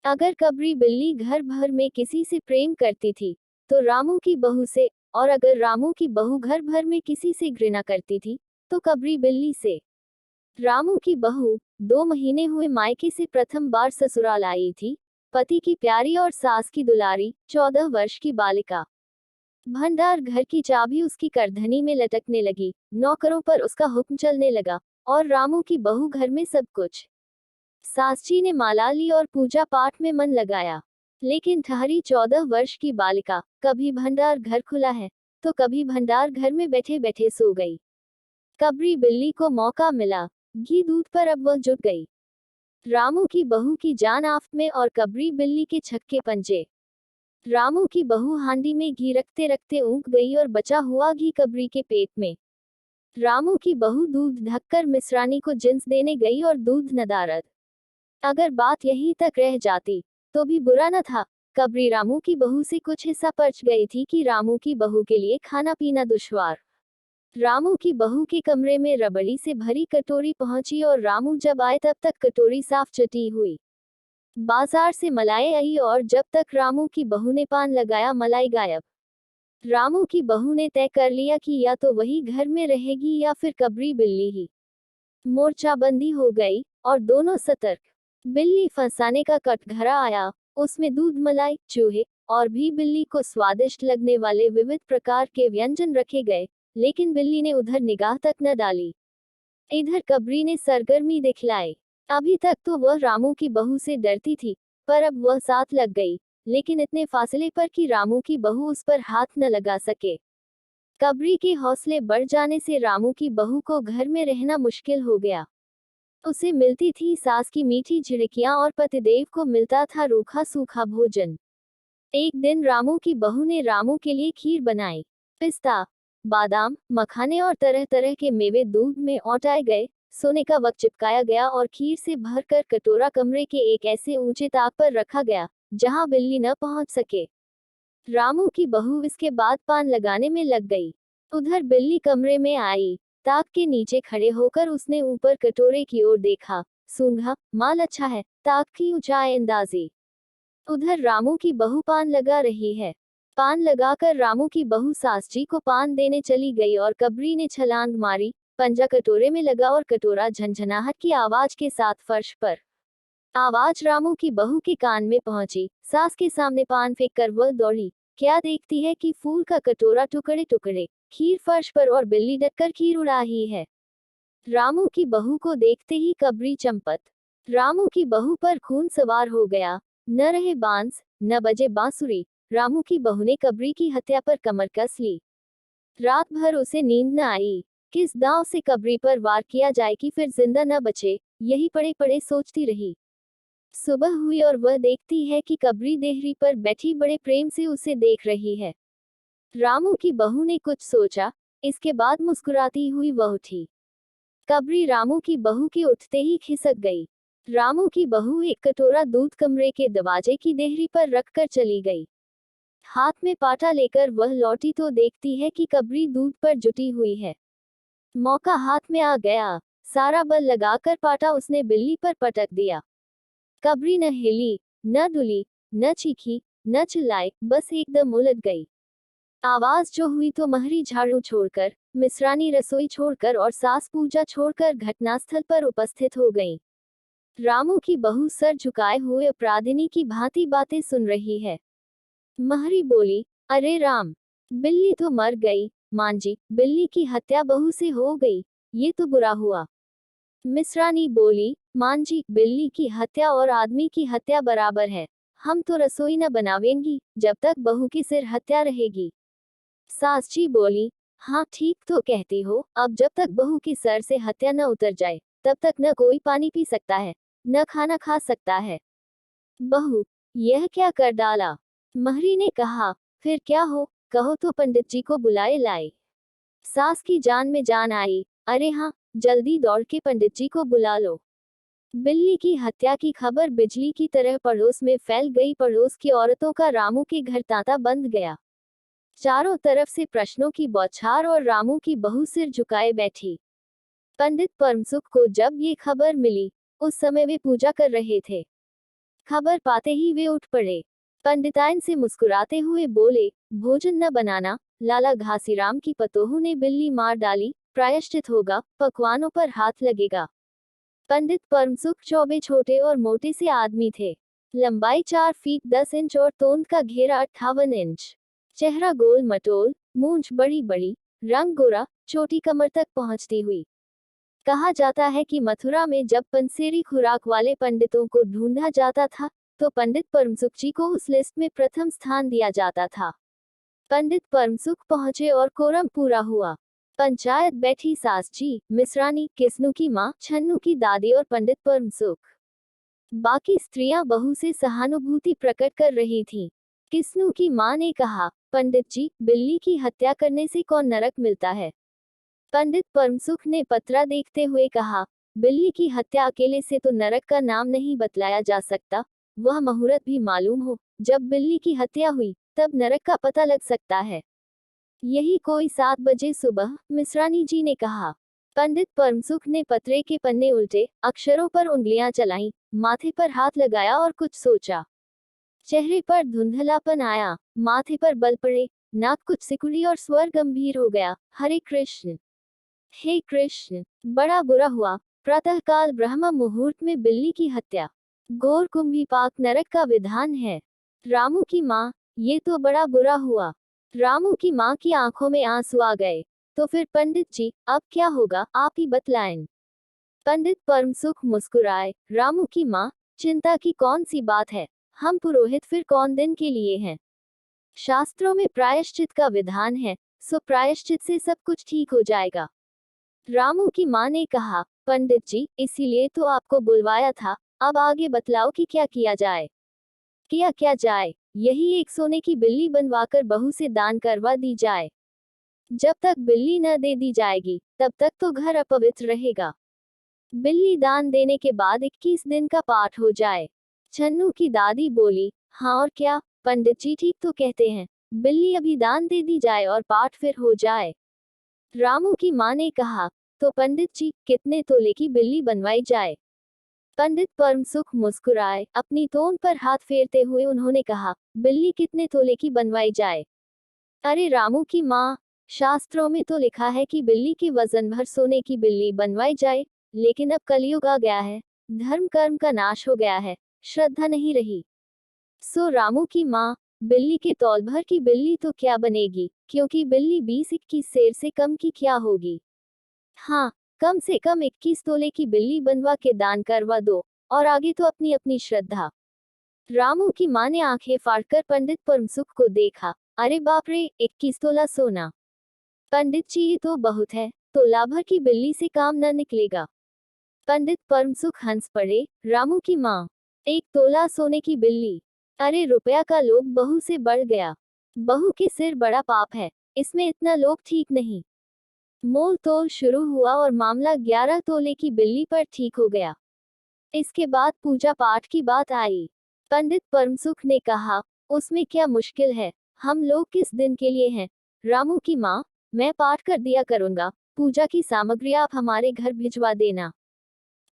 अगर कबरी बिल्ली घर भर में किसी से प्रेम करती थी, तो रामू की बहू से, और अगर रामू की बहू घर भर में किसी से घृणा करती थी, तो कबरी बिल्ली से। रामू की बहू 2 महीने हुए मायके से प्रथम बार ससुराल आई थी। पति की प्यारी और सास की दुलारी 14 वर्ष की बालिका। भंडार घर की चाबी उसकी करधनी में लटकने लगी, नौकरों पर उसका हुक्म चलने लगा, और रामू की बहू घर में सब कुछ। सासजी ने माला ली और पूजा पाठ में मन लगाया। लेकिन ठहरी 14 वर्ष की बालिका कभी भंडार घर खुला है, तो कभी भंडार घर में बैठे बैठे सो गई। कबरी बिल्ली को मौका मिला, घी दूध पर अब वह जुट गई। रामू की बहू की जान आफत में और कबरी बिल्ली के छक्के पंजे। रामू की बहू हांडी में घी रखते रखते ऊँघ गई और बचा हुआ घी कबरी के पेट में। रामू की बहू दूध ढककर मिश्रानी को जिन्स देने गई और दूध नदारद। अगर बात यहीं तक रह जाती, तो भी बुरा न था। कबरी रामू की बहू से कुछ हिस्सा पर्च गई थी कि रामू की बहू के लिए खाना पीना दुश्वार। रामू की बहू के कमरे में रबड़ी से भरी कटोरी पहुंची और रामू जब आए तब तक कटोरी साफ चटी हुई। बाजार से मलाई आई और जब तक रामू की बहू ने पान लगाया मलाई गायब। रामू की बहू ने तय कर लिया कि या तो वही घर में रहेगी या फिर कबरी बिल्ली ही। मोर्चाबंदी हो गई और दोनों सतर्क। बिल्ली फंसाने का कटघरा आया, उसमें दूध मलाई, चूहे और भी बिल्ली को स्वादिष्ट लगने वाले विविध प्रकार के व्यंजन रखे गए, लेकिन बिल्ली ने उधर निगाह तक न डाली। इधर कबरी ने सरगर्मी दिखलाई। अभी तक तो वह रामू की बहू से डरती थी, पर अब वह साथ लग गई, लेकिन इतने फासले पर कि रामू की बहू उस पर हाथ न लगा सके। कबरी के हौसले बढ़ जाने से रामू की बहू को घर में रहना मुश्किल हो गया। उसे मिलती थी सास की मीठी झिड़कियां और पतिदेव को मिलता था रूखा सूखा भोजन। एक दिन रामू की बहू ने रामू के लिए खीर बनाई। पिस्ता, बादाम, मखाने और तरह तरह के मेवे दूध में औटाए गए, सोने का वक चिपकाया गया और खीर से भरकर कटोरा कमरे के एक ऐसे ऊंचे ताक पर रखा गया, जहां बिल्ली न पहुंच सके। रामू की बहू इसके बाद पान लगाने में लग गई। उधर बिल्ली कमरे में आई। ताक के नीचे खड़े होकर उसने ऊपर कटोरे की ओर देखा, सूंघा, माल अच्छा है, ताक की ऊंचाई अंदाजी। उधर रामू की बहू पान लगा रही है। पान लगाकर रामू की बहू सासजी को पान देने चली गई और कबरी ने छलांग मारी, पंजा कटोरे में लगा और कटोरा झनझनाहट की आवाज के साथ फर्श पर। आवाज रामू की बहू के कान में पहुंची। सास के सामने पान फेंक कर वह दौड़ी। क्या देखती है कि फूल का कटोरा टुकड़े टुकड़े, खीर फर्श पर और बिल्ली डटकर खीर उड़ा ही है। रामू की बहू को देखते ही कबरी चंपत। रामू की बहू पर खून सवार हो गया। न रहे बांस, न बजे बांसुरी। रामू की बहू ने कबरी की हत्या पर कमर कस ली। रात भर उसे नींद न आई। किस दांव से कबरी पर वार किया जाए कि फिर जिंदा न बचे, यही पड़े पड़े सोचती रही। सुबह हुई और वह देखती है कि कबरी देहरी पर बैठी बड़े प्रेम से उसे देख रही है। रामू की बहू ने कुछ सोचा, इसके बाद मुस्कुराती हुई वह उठी। कबरी रामू की बहू के उठते ही खिसक गई। रामू की बहू एक कटोरा दूध कमरे के दरवाजे की देहरी पर रखकर चली गई। हाथ में पाटा लेकर वह लौटी तो देखती है कि कबरी दूध पर जुटी हुई है। मौका हाथ में आ गया। सारा बल लगाकर पाटा उसने बिल्ली पर पटक दिया। कबरी न हिली, न डुली, न चीखी, न चिल्लाई, बस एकदम उलट गई। आवाज जो हुई तो महरी झाड़ू छोड़कर, मिश्रानी रसोई छोड़कर और सास पूजा छोड़कर घटनास्थल पर उपस्थित हो गईं। रामू की बहू सर झुकाए हुए अपराधिनी की भांति बातें सुन रही है। महरी बोली, अरे राम, बिल्ली तो मर गई। मांजी, बिल्ली की हत्या बहू से हो गई, ये तो बुरा हुआ। मिश्रानी बोली, मांजी, बिल्ली की हत्या और आदमी की हत्या बराबर है। हम तो रसोई न बनावेंगी जब तक बहू की सिर हत्या रहेगी। सासजी बोली, हाँ ठीक तो कहती हो, अब जब तक बहू की सर से हत्या न उतर जाए, तब तक न कोई पानी पी सकता है, न खाना खा सकता है। बहू, यह क्या कर डाला? महरी ने कहा, फिर क्या हो, कहो तो पंडित जी को बुलाए लाए। सास की जान में जान आई, अरे हाँ, जल्दी दौड़ के पंडित जी को बुला लो। बिल्ली की हत्या की खबर बिजली की तरह पड़ोस में फैल गई। पड़ोस की औरतों का रामू के घर तांता बंद गया। चारों तरफ से प्रश्नों की बौछार और रामू की बहू सिर झुकाए बैठी। पंडित परमसुख को जब ये खबर मिली, उस समय वे पूजा कर रहे थे। खबर पाते ही वे उठ पड़े। पंडिताइन से मुस्कुराते हुए बोले, भोजन न बनाना, लाला घासीराम की पतोहू ने बिल्ली मार डाली, प्रायश्चित होगा, पकवानों पर हाथ लगेगा। पंडित परमसुख चौबे छोटे और मोटे से आदमी थे। लंबाई 4 फीट 10 इंच और तोंद का घेरा 58 इंच। चेहरा गोल मटोल, मूंछ बड़ी बड़ी, रंग गोरा, छोटी कमर तक पहुंचती हुई। कहा जाता है कि मथुरा में जब पंसेरी खुराक वाले पंडितों को ढूंढा जाता था, तो पंडित परमसुख जी को उस लिस्ट में प्रथम स्थान दिया जाता था। पंडित परमसुख पहुंचे और कोरम पूरा हुआ। पंचायत बैठी सास जी, मिश्रानी, किस्नू की माँ, छन्नू की दादी और पंडित परमसुख। बाकी स्त्रियां बहू से सहानुभूति प्रकट कर रही थीं। किस्नू की माँ ने कहा, पंडित जी, बिल्ली की हत्या करने से कौन नरक मिलता है? पंडित परमसुख ने पत्रा देखते हुए कहा, बिल्ली की हत्या अकेले से तो नरक का नाम नहीं बतलाया जा सकता, वह मुहूर्त भी मालूम हो, जब बिल्ली की हत्या हुई, तब नरक का पता लग सकता है। यही कोई 7 बजे सुबह, मिश्रानी जी ने कहा। पंडित परमसुख ने पत्रे के पन्ने उल्टे, अक्षरों पर उंगलियां चलाईं, माथे पर हाथ लगाया और कुछ सोचा। चेहरे पर धुंधलापन आया, माथे पर बल पड़े, नाक कुछ सिकुड़ी और स्वर गंभीर हो गया, हरे कृष्ण, हे कृष्ण, बड़ा बुरा हुआ। प्रातःकाल ब्रह्म मुहूर्त में बिल्ली की हत्या, घोर कुंभीपाक नरक का विधान है। रामू की माँ, ये तो बड़ा बुरा हुआ। रामू की माँ की आंखों में आंसू आ गए। तो फिर पंडित जी, अब क्या होगा, आप ही बतलाएं। पंडित परमसुख मुस्कुराए, रामू की माँ, चिंता की कौन सी बात है, हम पुरोहित फिर कौन दिन के लिए हैं। शास्त्रों में प्रायश्चित का विधान है, सो प्रायश्चित से सब कुछ ठीक हो जाएगा। रामू की माँ ने कहा, पंडित जी, इसीलिए तो आपको बुलवाया था, अब आगे बतलाओ कि क्या किया जाए। क्या जाए, यही एक सोने की बिल्ली बनवाकर बहू से दान करवा दी जाए। जब तक बिल्ली न दे दी जाएगी, तब तक तो घर अपवित्र रहेगा। बिल्ली दान देने के बाद 21 दिन का पाठ हो जाए। छन्नू की दादी बोली, हाँ और क्या, पंडित जी ठीक तो कहते हैं, बिल्ली अभी दान दे दी जाए और पाठ फिर हो जाए। रामू की माँ ने कहा, तो पंडित जी, कितने तोले की बिल्ली बनवाई जाए? पंडित परमसुख मुस्कुराए, अपनी तोंद पर हाथ फेरते हुए उन्होंने कहा, बिल्ली कितने तोले की बनवाई जाए? अरे रामू की माँ, शास्त्रों में तो लिखा है कि बिल्ली के वजन भर सोने की बिल्ली बनवाई जाए, लेकिन अब कलयुग आ गया है, धर्म कर्म का नाश हो गया है, श्रद्धा नहीं रही। सो रामू की माँ, बिल्ली के तौल भर की बिल्ली तो क्या बनेगी, क्योंकि बिल्ली 20-21 सेर से कम की क्या होगी। हाँ, कम से कम 21 तोले की बिल्ली बनवा के दान करवा दो, और आगे तो अपनी अपनी श्रद्धा। रामू की माँ ने आंखें फाड़कर पंडित परमसुख को देखा, अरे बाप रे, 21 तोला सोना। पंडित जी, ये तो बहुत है, तोला भर की बिल्ली से काम न निकलेगा। पंडित परमसुख हंस पड़े, रामू की माँ, 1 तोला सोने की बिल्ली, अरे रुपया का लोभ बहू से बढ़ गया। बहू के सिर बड़ा पाप है, इसमें इतना लोभ ठीक नहीं। मोल तोल शुरू हुआ और मामला 11 तोले की बिल्ली पर ठीक हो गया। इसके बाद पूजा पाठ की बात आई। पंडित परमसुख ने कहा, उसमें क्या मुश्किल है, हम लोग किस दिन के लिए हैं। रामू की माँ, मैं पाठ कर दिया करूंगा, पूजा की सामग्री आप हमारे घर भिजवा देना।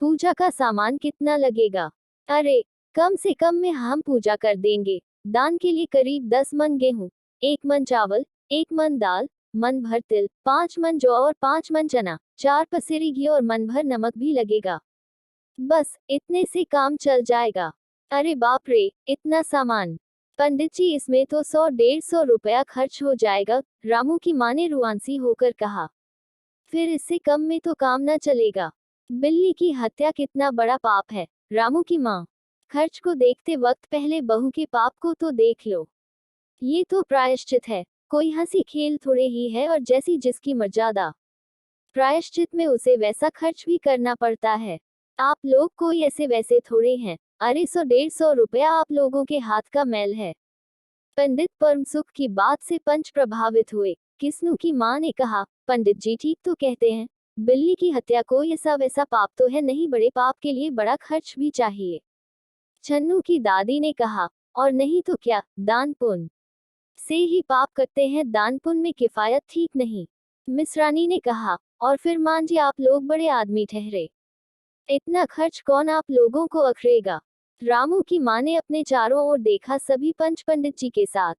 पूजा का सामान कितना लगेगा? अरे, कम से कम में हम पूजा कर देंगे। दान के लिए करीब 10 मन गेहूं, 1 मन चावल, 1 मन दाल, मन भर तिल, 5 मन जौ और 5 मन चना, 4 पसेरी घी और मन भर नमक भी लगेगा। बस इतने से काम चल जाएगा। अरे बाप रे, इतना सामान! पंडित जी, इसमें तो 100-150 रुपया खर्च हो जाएगा, रामू की माँ ने रुआंसी होकर कहा। फिर इससे कम में तो काम न चलेगा। बिल्ली की हत्या कितना बड़ा पाप है, रामू की माँ। खर्च को देखते वक्त पहले बहू के पाप को तो देख लो। ये तो प्रायश्चित है, कोई हंसी खेल थोड़े ही है, और जैसी जिसकी मर्यादा। प्रायश्चित में उसे वैसा खर्च भी करना पड़ता है। आप लोग कोई ऐसे वैसे थोड़े हैं। अरे 100-150 रुपया आप लोगों के हाथ का मैल है। पंडित परमसुख की बात से पंच प्रभावित हुए। किस्नू की माँ ने कहा, पंडित जी ठीक तो कहते हैं, बिल्ली की हत्या कोई ऐसा वैसा पाप तो है नहीं, बड़े पाप के लिए बड़ा खर्च भी चाहिए। छन्नू की दादी ने कहा, और नहीं तो क्या, दान पुण्य से ही पाप करते हैं, दान पुण्य में किफायत ठीक नहीं। मिश्रानी ने कहा, और फिर मान जी आप लोग बड़े आदमी ठहरे, इतना खर्च कौन आप लोगों को अखरेगा। रामू की माँ ने अपने चारों ओर देखा, सभी पंच पंडित जी के साथ।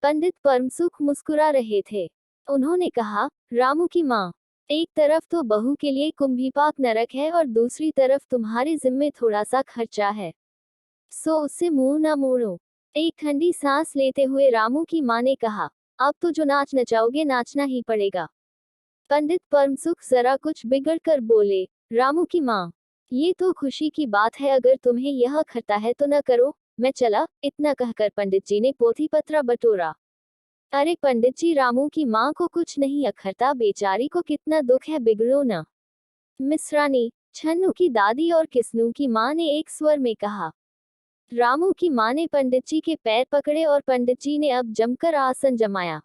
पंडित परमसुख मुस्कुरा रहे थे। उन्होंने कहा, रामू की माँ, एक तरफ तो बहू के लिए कुंभीपाक नरक है और दूसरी तरफ तुम्हारे जिम्मे थोड़ा सा खर्चा है, सो उससे मुंह न मोड़ो। एक ठंडी सांस लेते हुए रामू की माँ ने कहा, अब तो जो नाच नचाओगे नाचना ही पड़ेगा। पंडित परमसुख जरा कुछ बिगड़ कर बोले, रामू की माँ, ये तो खुशी की बात है, अगर तुम्हें यह खरता है तो न करो, मैं चला। इतना कहकर पंडित जी ने पोथी पत्रा बटोरा। अरे पंडित जी, रामू की माँ को कुछ नहीं अखरता, बेचारी को कितना दुख है, बिगड़ो न। मिश्रानी, छन्नू की दादी और किस्नू की माँ ने एक स्वर में कहा। रामू की माँ ने पंडित जी के पैर पकड़े और पंडित जी ने अब जमकर आसन जमाया।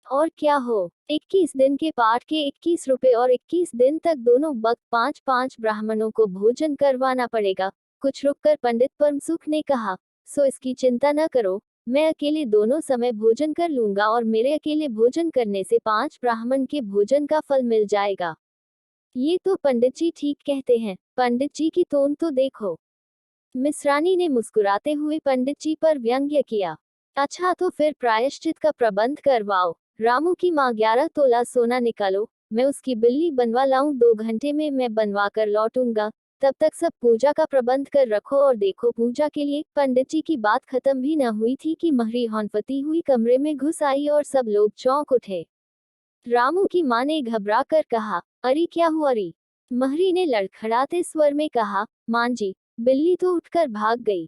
और क्या हो, 21 दिन के पाठ के 21 रुपए और 21 दिन तक दोनों वक्त 5-5 ब्राह्मणों को भोजन करवाना पड़ेगा। कुछ रुककर पंडित परमसुख ने कहा, सो इसकी चिंता न करो, मैं अकेले दोनों समय भोजन कर लूंगा और मेरे अकेले भोजन करने से 5 ब्राह्मण के भोजन का फल मिल जाएगा। ये तो पंडित जी ठीक कहते हैं, पंडित जी की टोन तो देखो। मिश्रानी ने मुस्कुराते हुए पंडित जी पर व्यंग्य किया। अच्छा तो फिर प्रायश्चित का प्रबंध करवाओ। रामू की माँ, 11 तोला सोना निकालो, मैं उसकी बिल्ली बनवा लाऊं, 2 घंटे में मैं बनवा कर लौटूंगा, तब तक सब पूजा का प्रबंध कर रखो और देखो पूजा के लिए। पंडित जी की बात खत्म भी न हुई थी कि महरी हौनपती हुई कमरे में घुस आई और सब लोग चौंक उठे। रामू की माँ ने घबरा कर कहा, अरे क्या हुआ री? महरी ने लड़खड़ाते स्वर में कहा, मां जी, बिल्ली तो उठकर भाग गई।